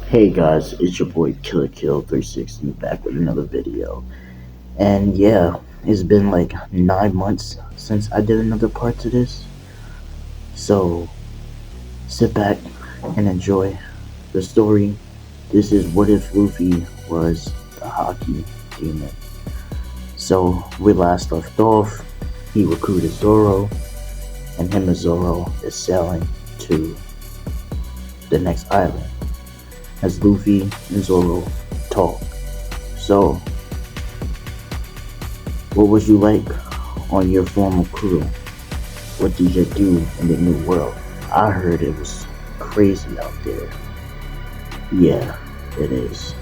Hey guys, it's your boy Killer Kill 360 back with another video. And yeah, it's been like 9 months since I did another part to this. So sit back and enjoy the story. This is what if Luffy was the haki demon. So we last left off, he recruited Zoro, and him and Zoro is sailing to the next island as Luffy and Zoro talk. So, what was you like on your former crew? What did you do in the new world? I heard it was crazy out there. Yeah, it is.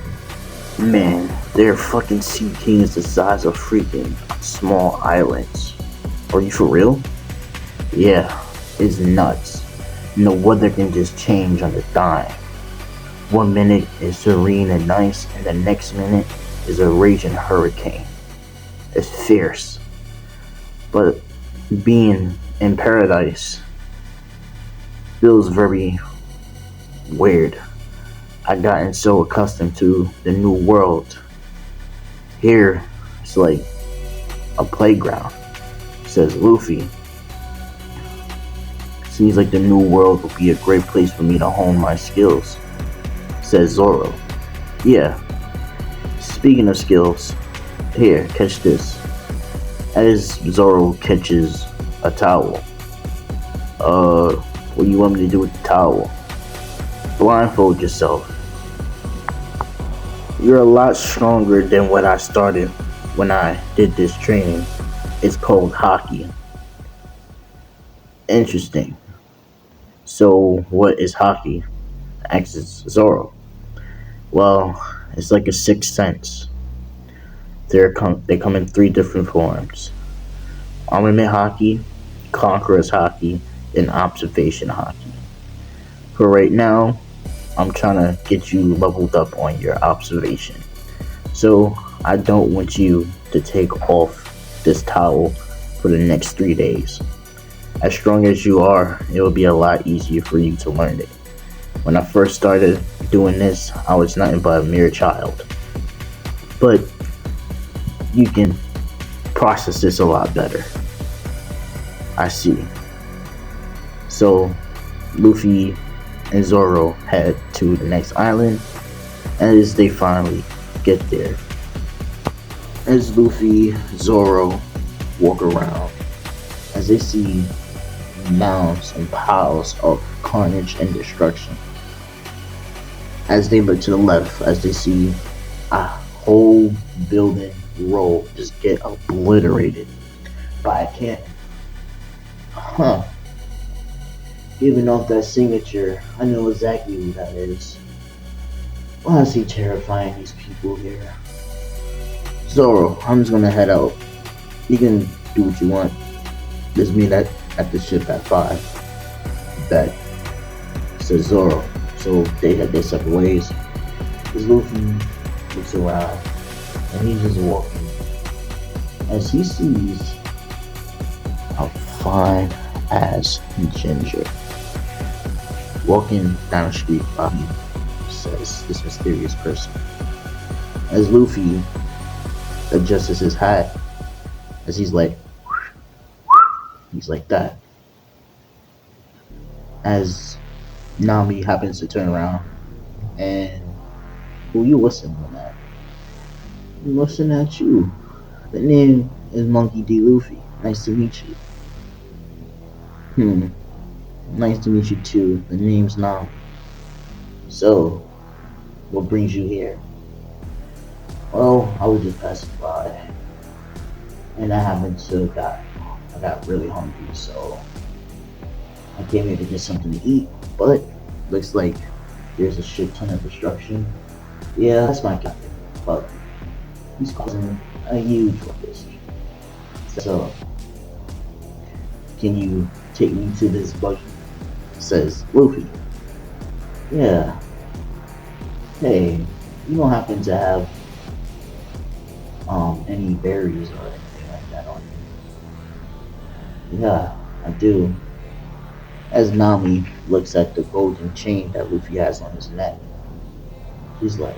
Man, they're fucking sea kings the size of freaking small islands. Are you for real? Yeah, it's nuts. The weather can just change on the dime. 1 minute is serene and nice, and the next minute is a raging hurricane. It's fierce. But being in paradise feels very weird. I've gotten so accustomed to the new world. Here, it's like a playground, says Luffy. Seems like the new world will be a great place for me to hone my skills, says Zoro. Yeah, speaking of skills, here, catch this. As Zoro catches a towel. What do you want me to do with the towel? Blindfold yourself. You're a lot stronger than what I started when I did this training. It's called haki. Interesting. So, what is haki? Asks Zoro. Well, it's like a sixth sense. They come in three different forms: armament haki, conquerors haki, and observation haki. For right now, I'm trying to get you leveled up on your observation. So I don't want you to take off this towel for the next 3 days. As strong as you are, it will be a lot easier for you to learn it. When I first started doing this, I was nothing but a mere child. But you can process this a lot better. I see. So Luffy and Zoro head to the next island as they finally get there. As Luffy, Zoro walk around, as they see mounds and piles of carnage and destruction. As they look to the left, as they see a whole building row just get obliterated by a cannon. Huh. Giving off that signature, I know exactly who that is. Why is he terrifying these people here? Zoro, I'm just gonna head out. You can do what you want. Let's meet at the ship at 5. Bet, says Zoro. So they head their separate ways. As Luffy looks around, and he's just walking. As he sees a fine ass ginger walking down the street by him, says this mysterious person. As Luffy adjusts his hat, as he's like that. As Nami happens to turn around, and who you listening at? I'm listening at you. The name is Monkey D. Luffy. Nice to meet you. Nice to meet you too. The name's Nami. So, what brings you here? Well, I was just passing by, and I got really hungry, so I came here to get something to eat. But looks like there's a shit ton of destruction. Yeah, that's my captain, but he's causing a huge ruckus. So, can you take me to this buggy? Says Luffy. Yeah. Hey, you don't happen to have any berries or anything like that on you? Yeah, I do. As Nami looks at the golden chain that Luffy has on his neck. He's like,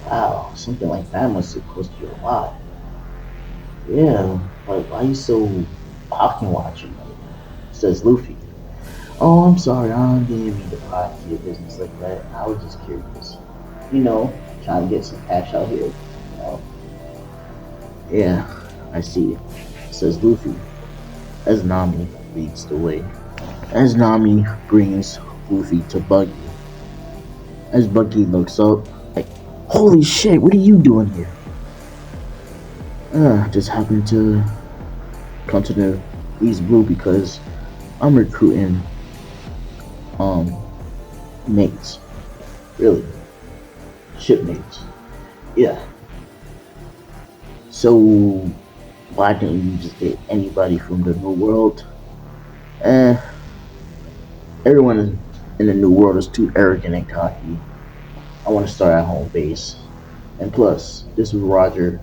wow, something like that must have cost you a lot. Yeah, but why you so pocket watching? Says Luffy. Oh, I'm sorry, I didn't mean to pry into your business like that. I was just curious. Trying to get some cash out here. You know? Yeah, I see. Says Luffy, as Nami leads the way. As Nami brings Luffy to Buggy. As Buggy looks up, like, holy shit, what are you doing here? Just happened to come to the East Blue because I'm recruiting um mates. Really. Shipmates. Yeah. So why didn't you just get anybody from the New World? Eh, everyone in the New World is too arrogant and cocky. I want to start at home base. And plus, this was Roger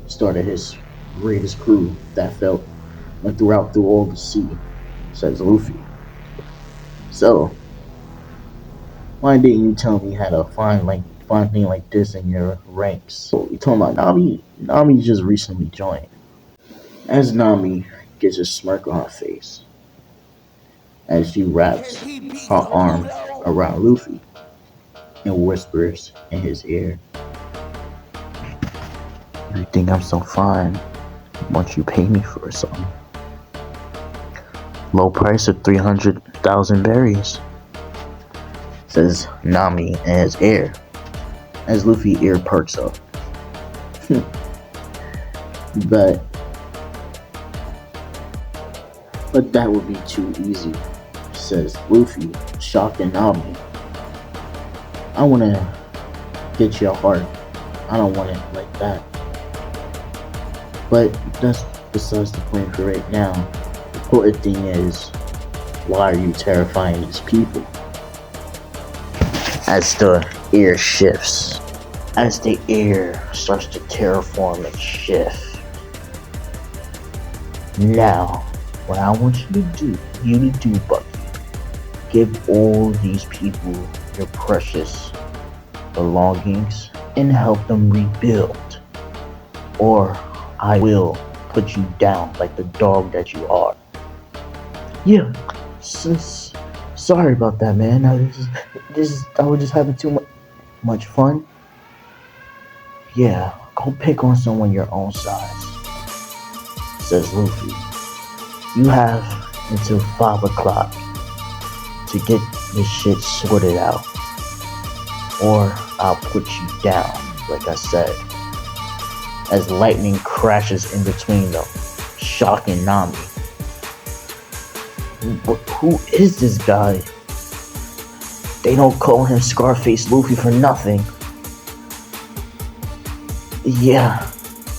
started his greatest crew that went through all the sea, says Luffy. So, why didn't you tell me how to find thing like this in your ranks? So you talking about Nami? Nami just recently joined. As Nami gets a smirk on her face, as she wraps her arm around Luffy and whispers in his ear, "You think I'm so fine? Once you pay me for something? Low price of 300,000 berries," says Nami in his ear, as Luffy ear perks up. but but that would be too easy, says Luffy, shocked and Nami. I wanna get your heart. I don't want it like that. But that's besides the point for right now. The important thing is, why are you terrifying these people? As the air shifts, as the air starts to terraform and shift. Now, what I want you to do, Bucky, give all these people your precious belongings and help them rebuild, or I will put you down like the dog that you are. Yeah, sorry about that, man. I was just having too much fun. Yeah, go pick on someone your own size, says Luffy. You have until 5 o'clock to get this shit sorted out, or I'll put you down, like I said. As lightning crashes in between them, shocking Nami. But who is this guy? They don't call him Scarface Luffy for nothing. Yeah,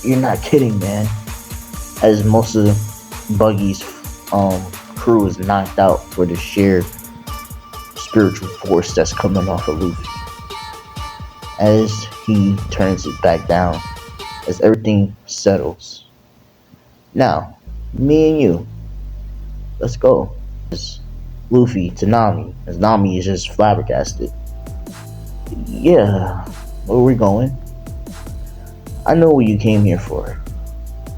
you're not kidding, man. As most of Buggy's crew is knocked out for the sheer spiritual force that's coming off of Luffy. As he turns it back down, as everything settles. Now, me and you, let's go. As Luffy to Nami, as Nami is just flabbergasted. Yeah, where are we going? I know what you came here for.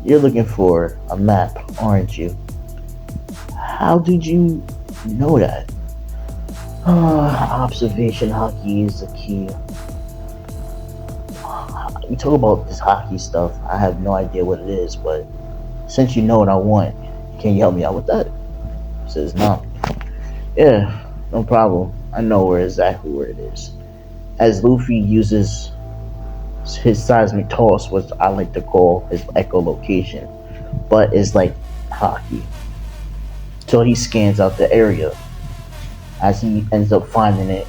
You're looking for a map, aren't you? How did you know that? Observation haki is the key. You talk about this haki stuff. I have no idea what it is, but since you know what I want, can you help me out with that? Says no. Yeah, no problem. I know exactly where it is. As Luffy uses his seismic toss, what I like to call his echolocation, but it's like haki. So he scans out the area. As he ends up finding it,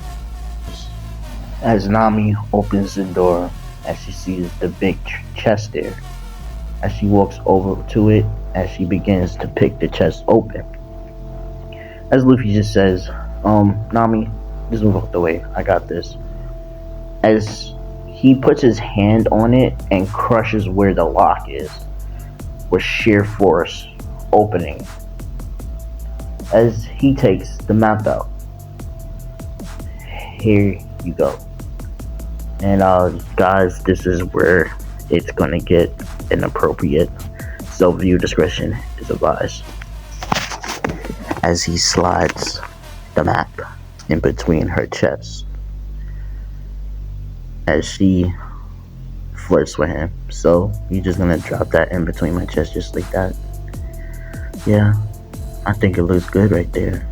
as Nami opens the door, as she sees the big chest there, as she walks over to it, as she begins to pick the chest open. As Luffy just says, Nami, just move out the way, I got this. As he puts his hand on it and crushes where the lock is, with sheer force opening. As he takes the map out. Here you go. And guys, this is where it's gonna get inappropriate, so viewer discretion is advised. As he slides the map in between her chest, as she flirts with him. So you're just gonna drop that in between my chest just like that. Yeah, I think it looks good right there.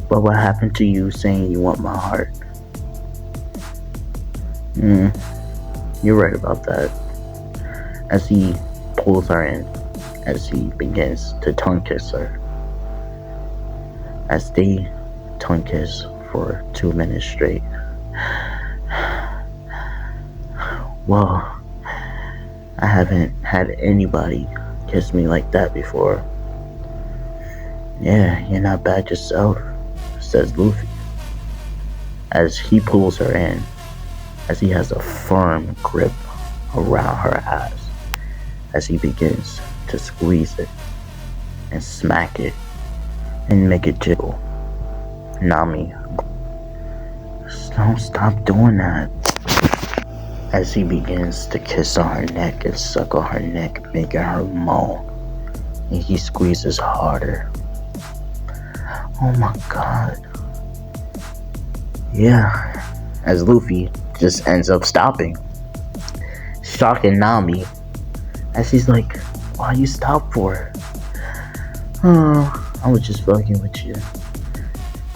But what happened to you saying you want my heart? You're right about that. As he pulls her in, as he begins to tongue kiss her. As they tongue kiss for 2 minutes straight. Well, I haven't had anybody kiss me like that before. Yeah, you're not bad yourself, says Luffy. As he pulls her in, as he has a firm grip around her ass, as he begins to squeeze it and smack it and make it jiggle. Nami, don't stop doing that. As he begins to kiss on her neck and suck on her neck, making her moan, and he squeezes harder. Oh my god. Yeah, as Luffy just ends up stopping, shocking Nami, as she's like, why you stop for? Oh, I was just fucking with you.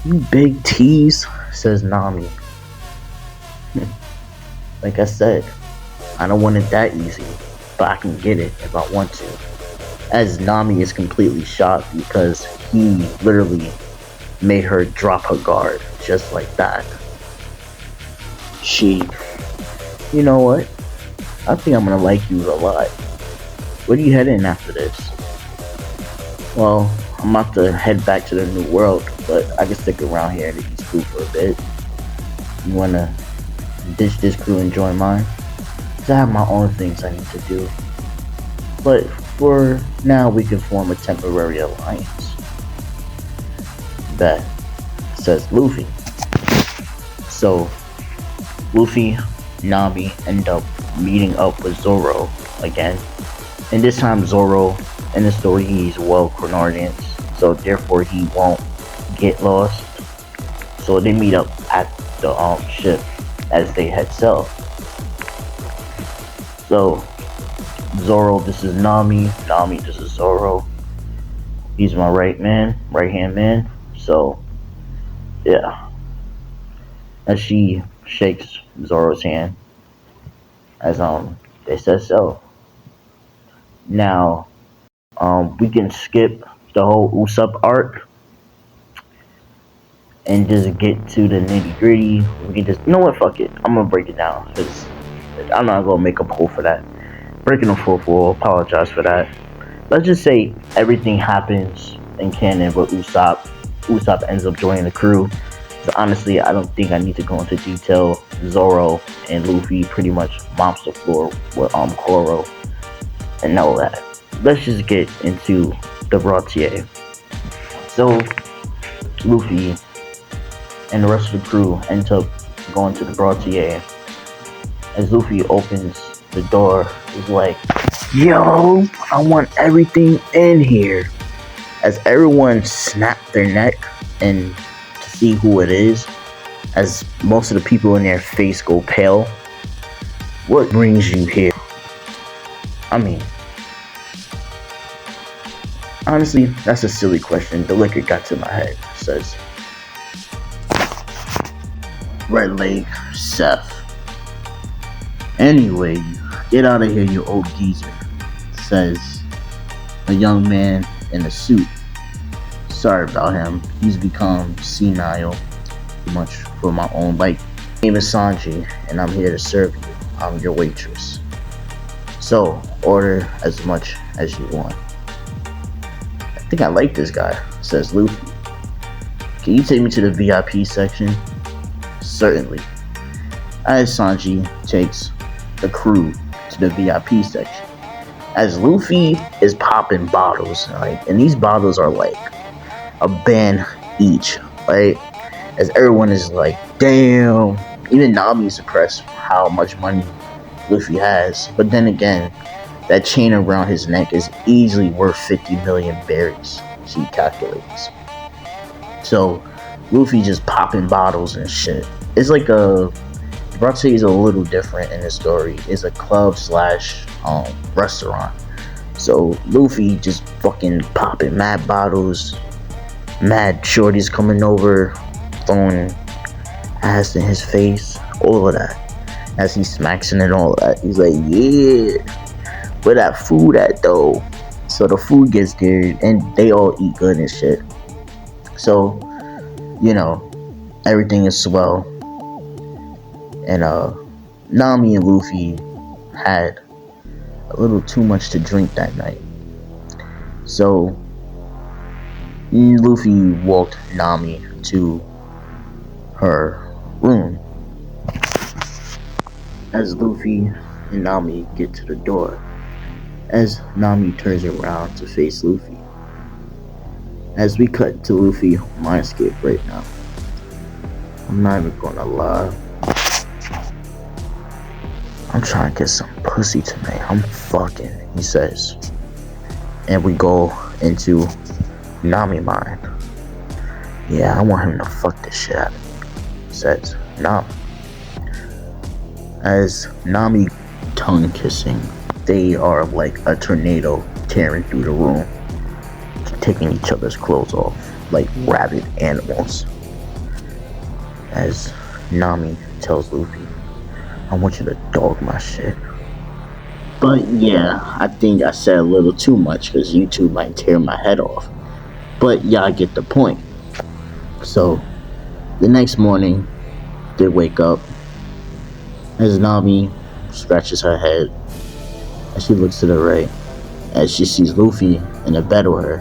You big tease, says Nami. Like I said, I don't want it that easy, but I can get it if I want to. As Nami is completely shocked because he literally made her drop her guard just like that. You know what? I think I'm gonna like you a lot. Where do you head in after this? Well, I'm about to head back to the New World, but I can stick around here in the East Crew for a bit. You wanna ditch this crew and join mine? Cause I have my own things I need to do. But for now, we can form a temporary alliance. That says Luffy. So, Luffy, Nami end up meeting up with Zoro again. And this time Zoro, in the story, he's well coordinated, so therefore he won't get lost. So they meet up at the ship as they head south. So Zoro, this is Nami. Nami, this is Zoro. He's my right hand man. So yeah. As she shakes Zoro's hand, as they said so. Now we can skip the whole Usopp arc and just get to the nitty gritty. We can just, you know what, fuck it. I'm gonna break it down because I'm not gonna make a poll for that. Breaking a full, apologize for that. Let's just say everything happens in canon with Usopp. Usopp ends up joining the crew. So honestly, I don't think I need to go into detail. Zoro and Luffy pretty much mops the floor with Koro and all that. Let's just get into the Baratie. So Luffy and the rest of the crew end up going to the Baratie. As Luffy opens the door, he's like, yo, I want everything in here. As everyone snapped their neck and to see who it is, as most of the people in their face go pale. What brings you here? I mean, honestly, that's a silly question. The liquor got to my head. Says Red Leg Seth. Anyway, get out of here, you old geezer, says a young man in a suit. Sorry about him. He's become senile too much for my own liking. My name is Sanji, and I'm here to serve you. I'm your waitress. So, order as much as you want. I think I like this guy, says Luffy. Can you take me to the VIP section? Certainly. As Sanji takes the crew to the VIP section. As Luffy is popping bottles, right? And these bottles are like a band each, right? As everyone is like, damn, Even Nami's impressed how much money Luffy has. But then again, that chain around his neck is easily worth 50 million berries, she calculates. So Luffy just popping bottles and shit. It's like a Baratie is a little different in the story. It's a club slash restaurant. So Luffy just fucking popping mad bottles, mad shorties coming over, throwing ass in his face, all of that. As he smacks it and all that, he's like, yeah, where that food at though? So the food gets there and they all eat good and shit. So, you know, everything is swell. And Nami and Luffy had a little too much to drink that night. So Luffy walked Nami to her room. As Luffy and Nami get to the door, as Nami turns around to face Luffy. As we cut to Luffy mindscape right now. I'm not even gonna lie. I'm trying to get some pussy tonight. I'm fucking, he says. And we go into Nami mind. Yeah, I want him to fuck this shit out of me, says Nami. As Nami tongue kissing, they are like a tornado tearing through the room, taking each other's clothes off like rabid animals. As Nami tells Luffy, I want you to dog my shit. But yeah, I think I said a little too much because YouTube might tear my head off. But y'all get the point. So, the next morning, they wake up as Nami scratches her head as she looks to the right as she sees Luffy in a bed with her.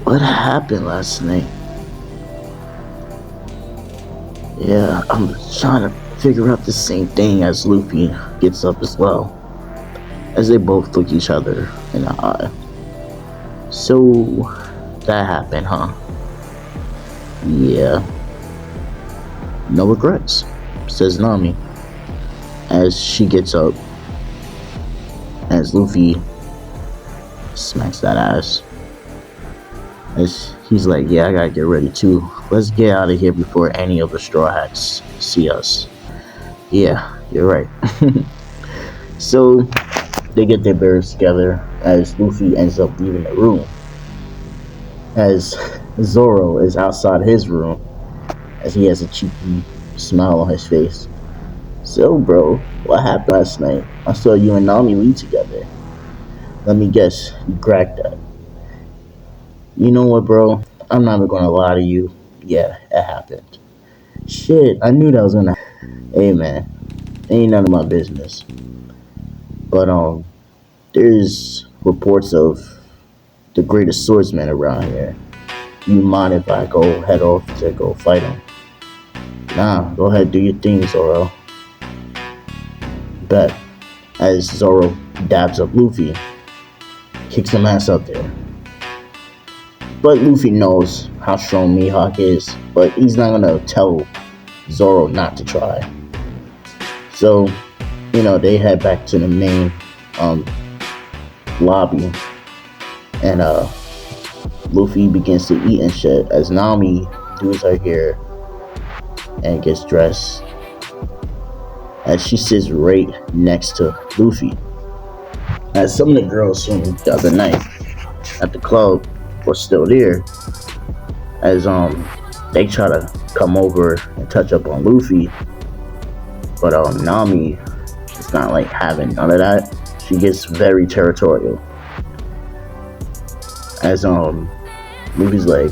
What happened last night? Yeah, I'm trying to figure out the same thing as Luffy gets up as well. As they both look each other in the eye. So, that happened, huh? Yeah. No regrets, says Nami. As she gets up. As Luffy smacks that ass. As he's like, yeah, I gotta get ready too. Let's get out of here before any of the Straw Hats see us. Yeah, you're right. So, they get their bears together as Luffy ends up leaving the room. As Zoro is outside his room as he has a cheeky smile on his face. So, bro, what happened last night? I saw you and Nami leave together. Let me guess, you cracked that. You know what, bro? I'm not even gonna lie to you. Yeah, it happened. Shit, I knew that was gonna happen. Hey, man, ain't none of my business. But, there's reports of the greatest swordsman around here. You mind if I go head off to go fight him? Nah, go ahead, do your thing, Zoro. Bet. As Zoro dabs up Luffy, kicks some ass up there. But Luffy knows how strong Mihawk is, but he's not gonna tell Zoro not to try. So, they head back to the main lobby, and Luffy begins to eat and shit as Nami does her hair and gets dressed as she sits right next to Luffy. As some of the girls from the other night at the club were still there, as they try to come over and touch up on Luffy, but Nami is not like having none of that. She gets very territorial. As Luffy's like,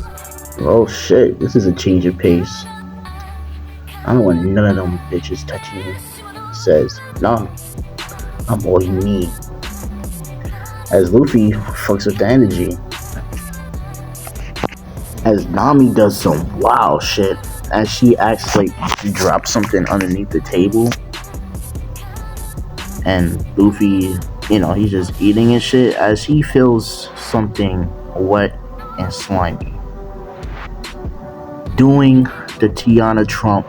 oh shit, this is a change of pace. I don't want none of them bitches touching you. Says Nami, I'm all you need. As Luffy fucks with the energy. As Nami does some wild shit. As she acts like she dropped something underneath the table. And Luffy, he's just eating his shit as he feels something wet and slimy. Doing the Tiana Trump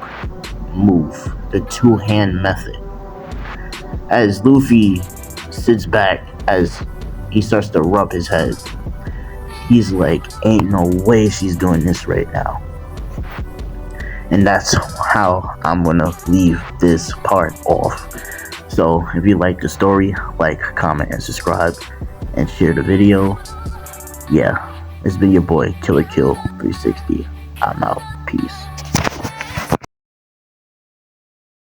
move, the two-hand method. As Luffy sits back, as he starts to rub his head, he's like, ain't no way she's doing this right now. And that's how I'm gonna leave this part off. So if you like the story, like, comment, and subscribe, and share the video. Yeah, it's been your boy Killer Kill 360. I'm out. Peace.